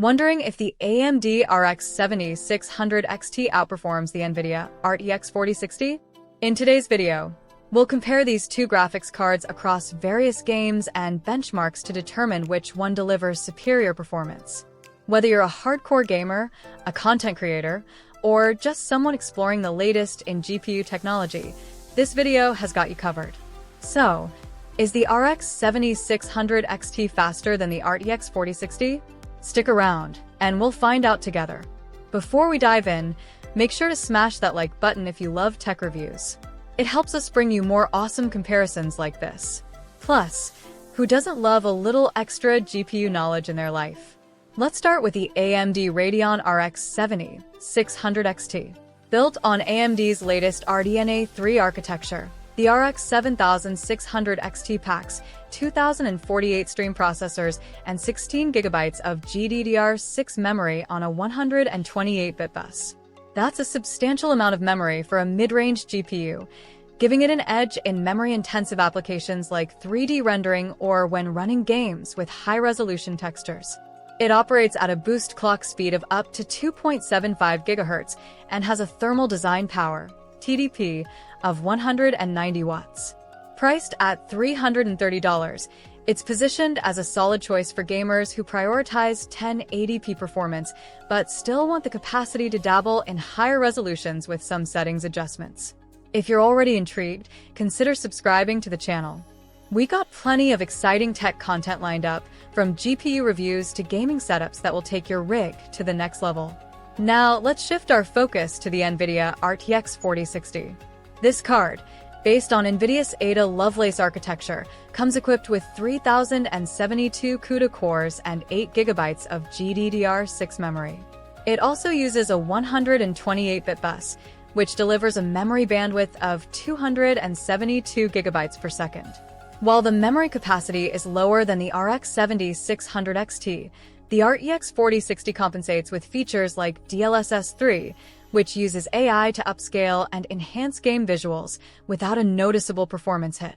Wondering if the AMD RX 7600 XT outperforms the NVIDIA RTX 4060? In today's video, we'll compare these two graphics cards across various games and benchmarks to determine which one delivers superior performance. Whether you're a hardcore gamer, a content creator, or just someone exploring the latest in GPU technology, this video has got you covered. So, is the RX 7600 XT faster than the RTX 4060? Stick around, and we'll find out together. Before we dive in, make sure to smash that like button if you love tech reviews. It helps us bring you more awesome comparisons like this. Plus, who doesn't love a little extra GPU knowledge in their life? Let's start with the AMD Radeon RX 7600 XT. Built on AMD's latest RDNA 3 architecture, the RX 7600 XT packs 2048 stream processors and 16 GB of GDDR6 memory on a 128-bit bus. That's a substantial amount of memory for a mid-range GPU, giving it an edge in memory-intensive applications like 3D rendering or when running games with high-resolution textures. It operates at a boost clock speed of up to 2.75 GHz and has a thermal design power, TDP, of 190 watts. Priced at $330, it's positioned as a solid choice for gamers who prioritize 1080p performance but still want the capacity to dabble in higher resolutions with some settings adjustments. If you're already intrigued, consider subscribing to the channel. We got plenty of exciting tech content lined up, from GPU reviews to gaming setups that will take your rig to the next level. Now, let's shift our focus to the NVIDIA RTX 4060. This card, based on NVIDIA's Ada Lovelace architecture, comes equipped with 3072 CUDA cores and 8 GB of GDDR6 memory. It also uses a 128-bit bus, which delivers a memory bandwidth of 272 GB per second. While the memory capacity is lower than the RX 7600 XT, the RTX 4060 compensates with features like DLSS 3, which uses AI to upscale and enhance game visuals without a noticeable performance hit.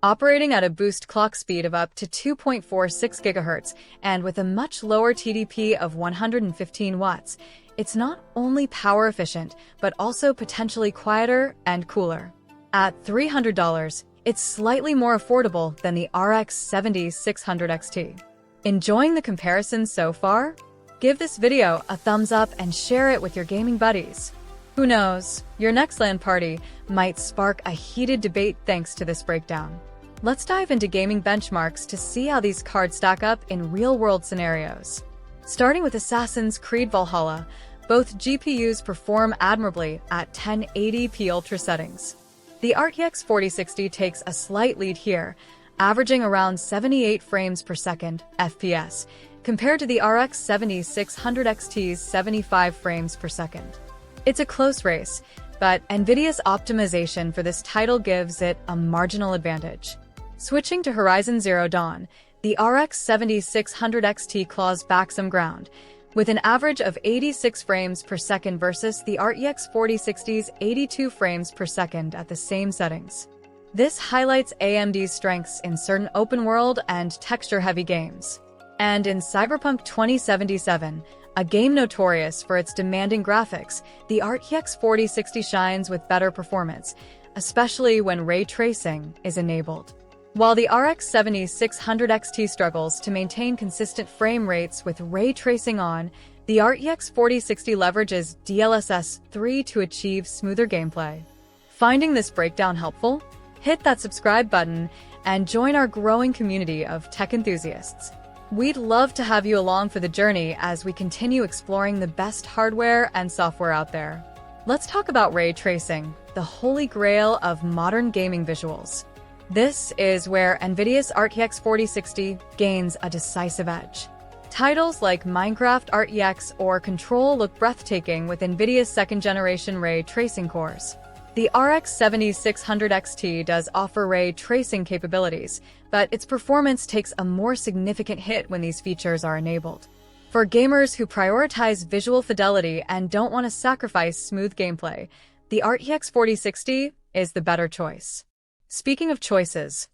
Operating at a boost clock speed of up to 2.46 GHz and with a much lower TDP of 115 watts, it's not only power efficient, but also potentially quieter and cooler. At $300, it's slightly more affordable than the RX 7600 XT. Enjoying the comparison so far? Give this video a thumbs up and share it with your gaming buddies. Who knows, your next LAN party might spark a heated debate thanks to this breakdown. Let's dive into gaming benchmarks to see how these cards stack up in real-world scenarios. Starting with Assassin's Creed Valhalla, both GPUs perform admirably at 1080p ultra settings. The RTX 4060 takes a slight lead here, averaging around 78 frames per second FPS, compared to the RX 7600 XT's 75 frames per second. It's a close race, but NVIDIA's optimization for this title gives it a marginal advantage. Switching to Horizon Zero Dawn, the RX 7600 XT claws back some ground, with an average of 86 frames per second versus the RTX 4060's 82 frames per second at the same settings. This highlights AMD's strengths in certain open-world and texture-heavy games. And in Cyberpunk 2077, a game notorious for its demanding graphics, the RTX 4060 shines with better performance, especially when ray tracing is enabled. While the RX 7600 XT struggles to maintain consistent frame rates with ray tracing on, the RTX 4060 leverages DLSS 3 to achieve smoother gameplay. Finding this breakdown helpful? Hit that subscribe button and join our growing community of tech enthusiasts. We'd love to have you along for the journey as we continue exploring the best hardware and software out there. Let's talk about ray tracing, the holy grail of modern gaming visuals. This is where NVIDIA's RTX 4060 gains a decisive edge. Titles like Minecraft RTX or Control look breathtaking with NVIDIA's second-generation ray tracing cores. The RX 7600 XT does offer ray tracing capabilities, but its performance takes a more significant hit when these features are enabled. For gamers who prioritize visual fidelity and don't want to sacrifice smooth gameplay, the RTX 4060 is the better choice. Speaking of choices,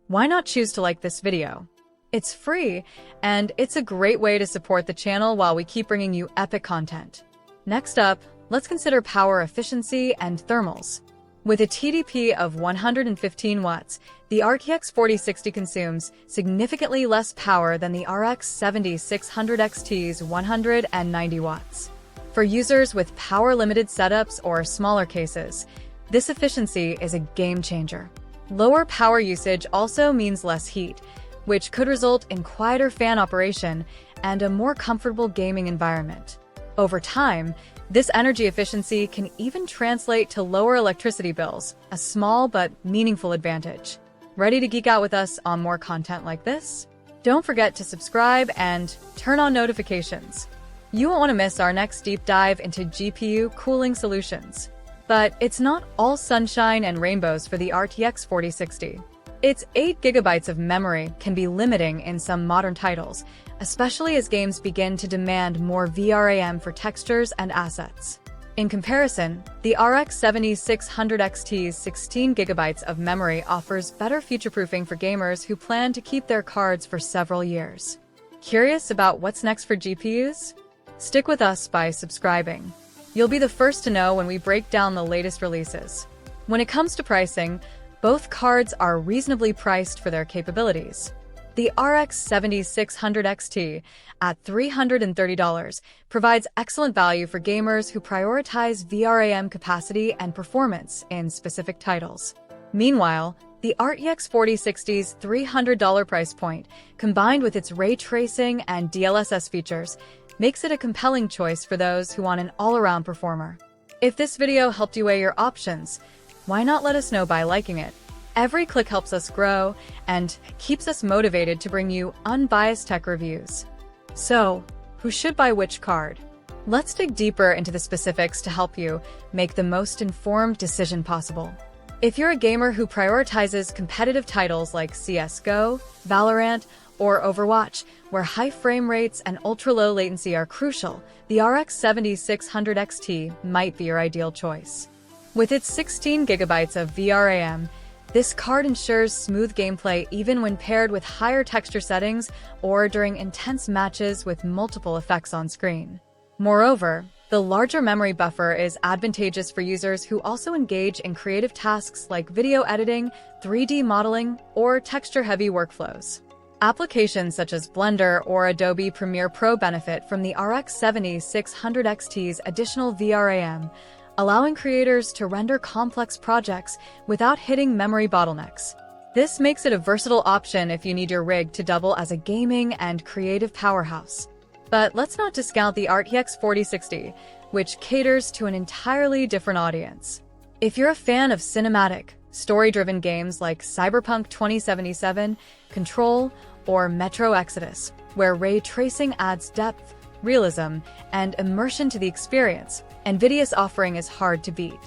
why not choose to like this video? It's free, and it's a great way to support the channel while we keep bringing you epic content. Next up, let's consider power efficiency and thermals. With a TDP of 115 watts, the RTX 4060 consumes significantly less power than the RX 7600 XT's 190 watts. For users with power-limited setups or smaller cases, this efficiency is a game changer. Lower power usage also means less heat, which could result in quieter fan operation and a more comfortable gaming environment. Over time, this energy efficiency can even translate to lower electricity bills, a small but meaningful advantage. Ready to geek out with us on more content like this? Don't forget to subscribe and turn on notifications. You won't want to miss our next deep dive into GPU cooling solutions. But it's not all sunshine and rainbows for the RTX 4060. Its 8 GB of memory can be limiting in some modern titles, especially as games begin to demand more VRAM for textures and assets. In comparison, the RX 7600 XT's 16 GB of memory offers better future-proofing for gamers who plan to keep their cards for several years. Curious about what's next for GPUs? Stick with us by subscribing. You'll be the first to know when we break down the latest releases. When it comes to pricing, both cards are reasonably priced for their capabilities. The RX 7600 XT, at $330, provides excellent value for gamers who prioritize VRAM capacity and performance in specific titles. Meanwhile, the RTX 4060's $300 price point, combined with its ray tracing and DLSS features, makes it a compelling choice for those who want an all-around performer. If this video helped you weigh your options, why not let us know by liking it? Every click helps us grow and keeps us motivated to bring you unbiased tech reviews. So, who should buy which card? Let's dig deeper into the specifics to help you make the most informed decision possible. If you're a gamer who prioritizes competitive titles like CS:GO, Valorant, or Overwatch, where high frame rates and ultra-low latency are crucial, the RX 7600 XT might be your ideal choice. With its 16 GB of VRAM, this card ensures smooth gameplay even when paired with higher texture settings or during intense matches with multiple effects on screen. Moreover, the larger memory buffer is advantageous for users who also engage in creative tasks like video editing, 3D modeling, or texture-heavy workflows. Applications such as Blender or Adobe Premiere Pro benefit from the RX 7600 XT's additional VRAM, allowing creators to render complex projects without hitting memory bottlenecks. This makes it a versatile option if you need your rig to double as a gaming and creative powerhouse. But let's not discount the RTX 4060, which caters to an entirely different audience. If you're a fan of cinematic, story-driven games like Cyberpunk 2077, Control, or Metro Exodus, where ray tracing adds depth, realism, and immersion to the experience, NVIDIA's offering is hard to beat.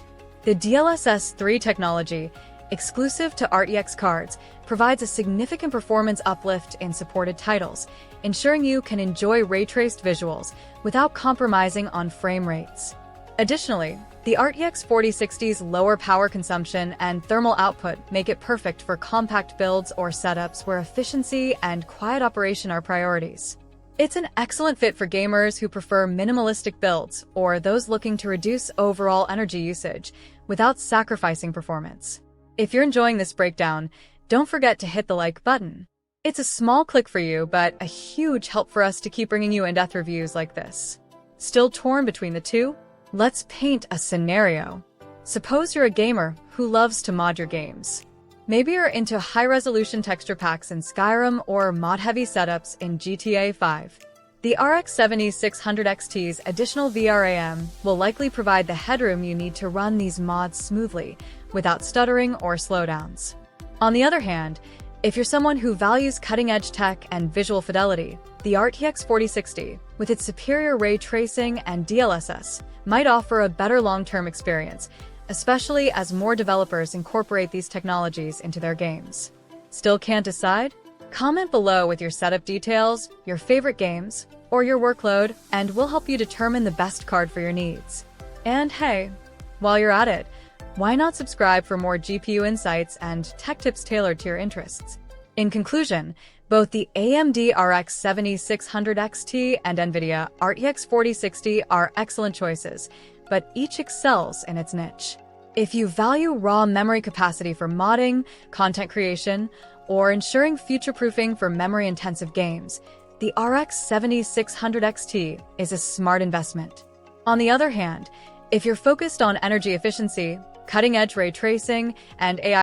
The DLSS 3 technology, exclusive to RTX cards, provides a significant performance uplift in supported titles, ensuring you can enjoy ray-traced visuals without compromising on frame rates. Additionally, the RTX 4060's lower power consumption and thermal output make it perfect for compact builds or setups where efficiency and quiet operation are priorities. It's an excellent fit for gamers who prefer minimalistic builds or those looking to reduce overall energy usage without sacrificing performance. If you're enjoying this breakdown, don't forget to hit the like button. It's a small click for you, but a huge help for us to keep bringing you in-depth reviews like this. Still torn between the two? Let's paint a scenario. Suppose you're a gamer who loves to mod your games. Maybe you're into high-resolution texture packs in Skyrim or mod-heavy setups in GTA 5. The RX 7600 XT's additional VRAM will likely provide the headroom you need to run these mods smoothly, without stuttering or slowdowns. On the other hand, if you're someone who values cutting-edge tech and visual fidelity, the RTX 4060, with its superior ray tracing and DLSS, might offer a better long-term experience, especially as more developers incorporate these technologies into their games. Still can't decide? Comment below with your setup details, your favorite games, or your workload, and we'll help you determine the best card for your needs. And hey, while you're at it, why not subscribe for more GPU insights and tech tips tailored to your interests? In conclusion, Both the AMD RX 7600 XT and NVIDIA RTX 4060 are excellent choices, but each excels in its niche. If you value raw memory capacity for modding, content creation, or ensuring future-proofing for memory-intensive games, the RX 7600 XT is a smart investment. On the other hand, if you're focused on energy efficiency, cutting-edge ray tracing, and AI